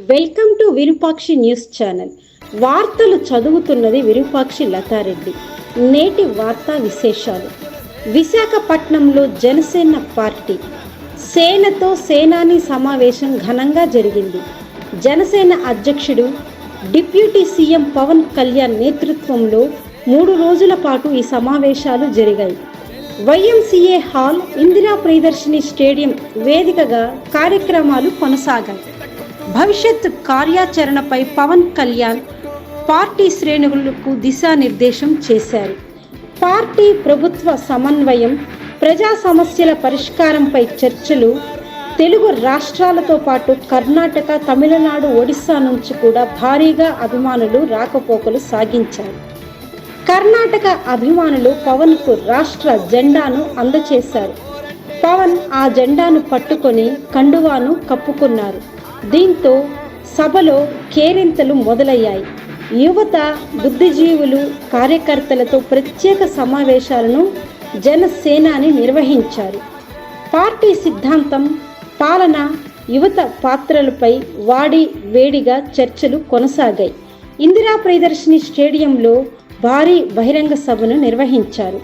Welcome to Virupakshi news channel. వార్తలు చదువుతున్నది విరూపాక్షి లతారెడ్డి. నేటి వార్తా విశేషాలు. విశాఖపట్నంలో జనసేన పార్టీ సేనతో సేనాని సమావేశం ఘనంగా జరిగింది. జనసేన అధ్యక్షుడు డిప్యూటీ సీఎం పవన్ కళ్యాణ్ నేతృత్వంలో 3 రోజుల పాటు ఈ సమావేశాలు జరిగాయి. YMCA hall, Indira Priyadarshini stadium వేదికగా కార్యక్రమాలు కొనసాగాయి. భవిష్యత్ కార్యాచరణపై పవన్ కళ్యాణ్ పార్టీ శ్రేణులకు దిశానిర్దేశం చేశారు. పార్టీ ప్రభుత్వ సమన్వయం, ప్రజా సమస్యల పరిష్కారంపై చర్చలు. తెలుగు రాష్ట్రాలతో పాటు కర్ణాటక, తమిళనాడు, ఒడిశా నుంచి కూడా భారీగా అభిమానులు రాకపోకలు సాగించారు. కర్ణాటక అభిమానులు పవన్కు రాష్ట్ర జెండాను అందచేశారు. పవన్ ఆ జెండాను పట్టుకొని కండువాను కప్పుకున్నారు. దీంతో సభలో కేరింతలు మొదలయ్యాయి. యువత, బుద్ధిజీవులు, కార్యకర్తలతో ప్రత్యేక సమావేశాలను జనసేనాని నిర్వహించారు. పార్టీ సిద్ధాంతం, పాలన, యువత పాత్రలపై వేడిగా చర్చలు కొనసాగాయి. ఇందిరా ప్రియదర్శిని స్టేడియంలో భారీ బహిరంగ సభను నిర్వహించారు.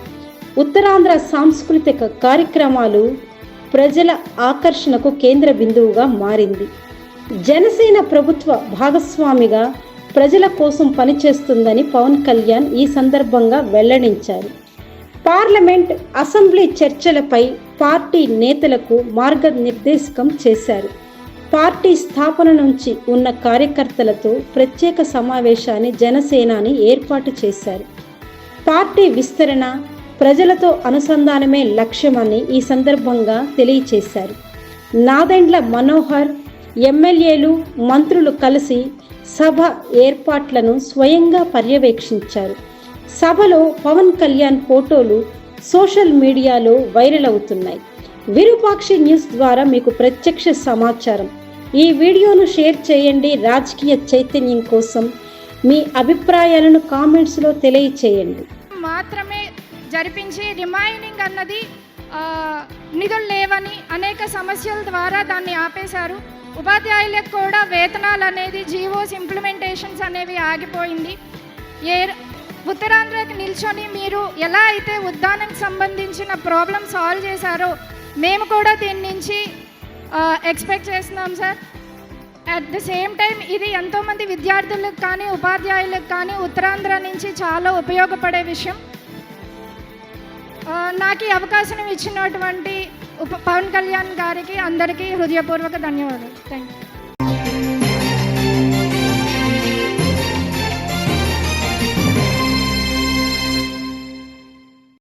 ఉత్తరాంధ్ర సాంస్కృతిక కార్యక్రమాలు ప్రజల ఆకర్షణకు కేంద్ర బిందువుగా మారింది. జనసేన ప్రభుత్వ భాగస్వామిగా ప్రజల కోసం పనిచేస్తుందని పవన్ కళ్యాణ్ ఈ సందర్భంగా వెల్లడించారు. పార్లమెంట్, అసెంబ్లీ చర్చలపై పార్టీ నేతలకు మార్గనిర్దేశకం చేశారు. పార్టీ స్థాపన నుంచి ఉన్న కార్యకర్తలతో ప్రత్యేక సమావేశాన్ని జనసేనాని ఏర్పాటు చేశారు. పార్టీ విస్తరణ, ప్రజలతో అనుసంధానమే లక్ష్యమని ఈ సందర్భంగా తెలియచేశారు. నాదెండ్ల మనోహర్, ఎమ్మెల్యేలు, మంత్రులు కలిసి సభ ఏర్పాట్లను స్వయంగా పర్యవేక్షించారు. సభలో పవన్ కళ్యాణ్ ఫోటోలు సోషల్ మీడియాలో వైరల్ అవుతున్నాయి. విరూపాక్షి న్యూస్ ద్వారా మీకు ప్రత్యక్ష సమాచారం. ఈ వీడియోను షేర్ చేయండి. రాజకీయ చైతన్యం కోసం మీ అభిప్రాయాలను కామెంట్స్లో తెలియచేయండి. మాత్రమే జరిపించి రిమైనింగ్ అన్నది నిధులు లేవని అనేక సమస్యల ద్వారా దాన్ని ఆపేశారు. ఉపాధ్యాయులకు కూడా వేతనాలు అనేది జీవోస్ ఇంప్లిమెంటేషన్స్ అనేవి ఆగిపోయింది. ఉత్తరాంధ్రకి నిల్చొని మీరు ఎలా అయితే ఉద్దానంకి సంబంధించిన ప్రాబ్లం సాల్వ్ చేశారో మేము కూడా దీని నుంచి ఎక్స్పెక్ట్ చేస్తున్నాం sir. At the same time ఇది ఎంతోమంది విద్యార్థులకు కానీ ఉపాధ్యాయులకు కానీ ఉత్తరాంధ్ర నుంచి చాలా ఉపయోగపడే విషయం. నాకు ఈ అవకాశం ఇచ్చినటువంటి పవన్ కళ్యాణ్ గారికి అందరికీ హృదయపూర్వక ధన్యవాదాలు. Thank you.